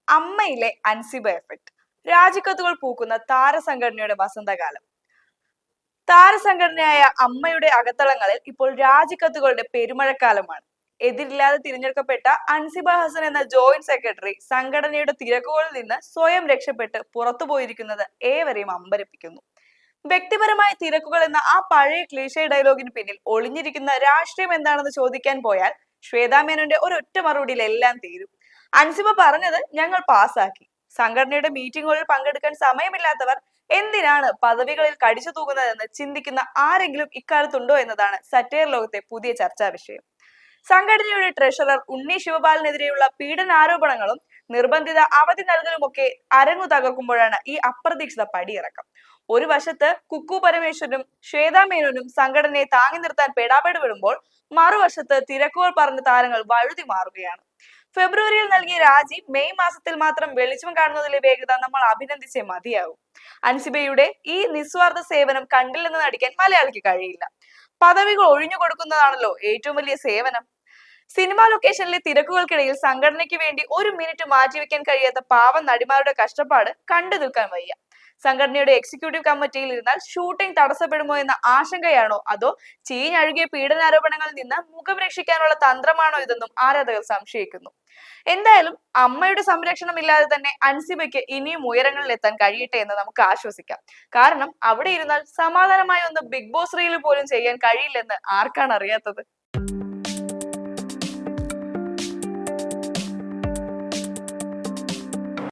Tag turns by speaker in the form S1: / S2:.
S1: അമ്മയിലെ Ansiba effect. രാജിക്കത്തുകൾ പൂക്കുന്ന താരസംഘടനയുടെ വസന്തകാലം. താരസംഘടനയായ അമ്മയുടെ അകത്തളങ്ങളിൽ ഇപ്പോൾ രാജിക്കത്തുകളുടെ പെരുമഴക്കാലമാണ്. എതിരില്ലാതെ തിരഞ്ഞെടുക്കപ്പെട്ട അൻസിബ ഹസൻ എന്ന ജോയിന്റ് സെക്രട്ടറി സംഘടനയുടെ തിരക്കുകളിൽ നിന്ന് സ്വയം രക്ഷപ്പെട്ട് പുറത്തുപോയിരിക്കുന്നത് ഏവരെയും അമ്പരപ്പിക്കുന്നു. വ്യക്തിപരമായ തിരക്കുകൾ എന്ന ആ പഴയ ക്ലീഷേ ഡയലോഗിന് പിന്നിൽ ഒളിഞ്ഞിരിക്കുന്ന രാഷ്ട്രീയം എന്താണെന്ന് ചോദിക്കാൻ പോയാൽ ശ്വേതാ മേനോന്റെ ഒരൊറ്റ മറുപടിയിൽ എല്ലാം തീരും. അൻസിബ പറഞ്ഞത് ഞങ്ങൾ പാസ്സാക്കി. സംഘടനയുടെ മീറ്റിംഗുകളിൽ പങ്കെടുക്കാൻ സമയമില്ലാത്തവർ എന്തിനാണ് പദവികളിൽ കടിച്ചു തൂകുന്നതെന്ന് ചിന്തിക്കുന്ന ആരെങ്കിലും ഇക്കാലത്തുണ്ടോ എന്നതാണ് സറ്റയർ ലോകത്തെ പുതിയ ചർച്ചാ വിഷയം. സംഘടനയുടെ ട്രഷറർ ഉണ്ണി ശിവപാലിനെതിരെയുള്ള പീഡനാരോപണങ്ങളും നിർബന്ധിത അവധി നൽകലുമൊക്കെ അരങ്ങു തകർക്കുമ്പോഴാണ് ഈ അപ്രതീക്ഷിത പടിയിറക്കം. ഒരു വശത്ത് കുക്കു പരമേശ്വരനും ശ്വേതാ മേനോനും സംഘടനയെ താങ്ങി നിർത്താൻ പെടാപ്പെട് വിടുമ്പോൾ മറുവശത്ത് തിരക്കുകൾ പറഞ്ഞ താരങ്ങൾ വഴുതി മാറുകയാണ്. ഫെബ്രുവരിയിൽ നൽകിയ രാജി മെയ് മാസത്തിൽ മാത്രം വെളിച്ചം കാണുന്നതിലെ വേഗത നമ്മൾ അഭിനന്ദിച്ചേ മതിയാകും. അൻസിബയുടെ ഈ നിസ്വാർത്ഥ സേവനം കണ്ടില്ലെന്ന് നടിക്കാൻ മലയാളിക്ക് കഴിയില്ല. പദവികൾ ഒഴിഞ്ഞു കൊടുക്കുന്നതാണല്ലോ ഏറ്റവും വലിയ സേവനം. സിനിമാ ലൊക്കേഷനിലെ തിരക്കുകൾക്കിടയിൽ സംഘടനയ്ക്ക് വേണ്ടി ഒരു മിനിറ്റ് മാറ്റിവെക്കാൻ കഴിയാത്ത പാവം നടിമാരുടെ കഷ്ടപ്പാട് കണ്ടു നിൽക്കാൻ വയ്യ. സംഘടനയുടെ എക്സിക്യൂട്ടീവ് കമ്മിറ്റിയിൽ ഇരുന്നാൽ ഷൂട്ടിംഗ് തടസ്സപ്പെടുമോ എന്ന ആശങ്കയാണോ അതോ ചീഞ്ഞഴുകിയ പീഡനാരോപണങ്ങളിൽ നിന്ന് മുഖം രക്ഷിക്കാനുള്ള തന്ത്രമാണോ ഇതെന്നും ആരാധകർ സംശയിക്കുന്നു. എന്തായാലും അമ്മയുടെ സംരക്ഷണം ഇല്ലാതെ തന്നെ അൻസിബയ്ക്ക് ഇനിയും ഉയരങ്ങളിൽ എത്താൻ കഴിയട്ടെ എന്ന് നമുക്ക് ആശ്വസിക്കാം. കാരണം അവിടെ ഇരുന്നാൽ സമാധാനമായി ഒന്ന് ബിഗ് ബോസ് റീൽ പോലും ചെയ്യാൻ കഴിയില്ലെന്ന് ആർക്കാണ് അറിയാത്തത്.